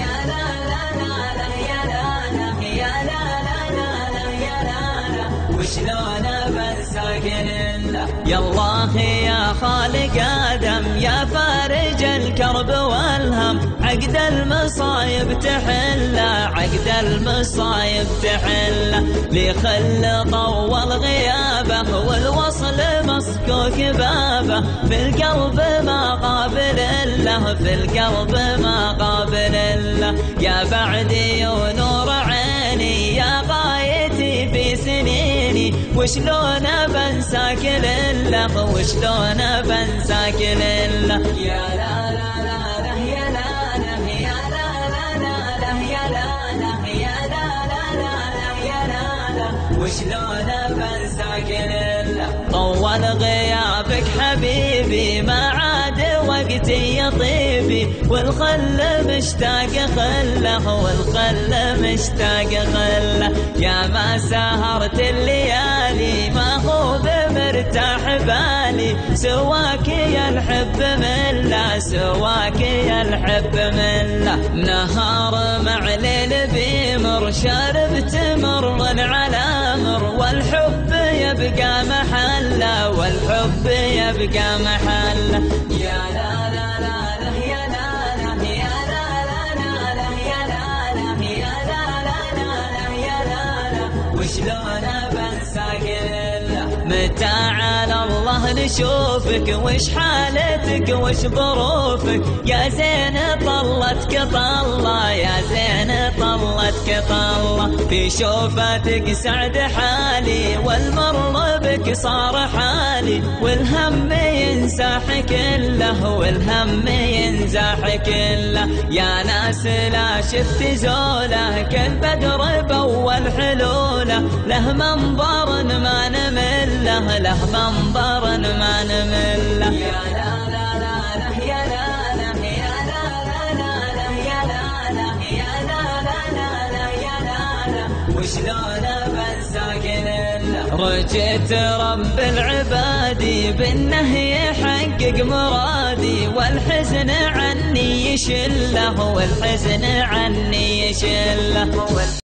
يا لا لا لا لا يا لا لا يا لا لا لا لا يا لا لا وشلون بنساك لله. يا الله يا خالق آدم يا فارج الكرب والهم، عقد المصايب تحله عقد المصايب تحله، لخل طول غيابه والوصل مسكوك بابه، في القلب ما قابل الله في القلب ما قابل الله. يا بعدي ونور عيني يا غايتي في سنيني، وشلون بنساك لله وشلون بنساك لله. يا لا لا لا لا يا لا لا يا لا لا لا لا يا لا لا يا لا لا لا لا يا لا لا وشلون بنساك لله. طول غيابك حبيبي ما عاد وقتي يا طيبي، والخل مشتاق خله والخل مشتاق خله. يا ما سهرت الليالي ما هو بمرتاح بالي، سواك يا الحب مله سواك يا الحب مله. نهار مع ليل بيمر شربت مر على مر، والحب يبقى محله والحب يبقى محله. يا لا لا لا لا يا لا لا يا لا لا لا لا يا لا لا يا لا لا لا لا يا لا لا وشلون بنساك لله. متى على الله نشوفك وش حالتك وش ظروفك، يا زين طلتك طلة يا زين طلتك طلة، في شوفتك سعد حالي والمر بك صار حالي، والهم ينزاح كله والهم ينزاح كله. يا ناس لا شفت زوله كالبدر بأول حلوله، له منظر ما نمله له منظر ما نمله. يا لا لا لا لا يا لا لا يا لا لا لا لا يا لا لا يا لا لا لا لا يا لا لا وشلون بنساك لله. رجيت رب العباد بانه يحقق مرادي، والحزن عني يشله والحزن عني يشله.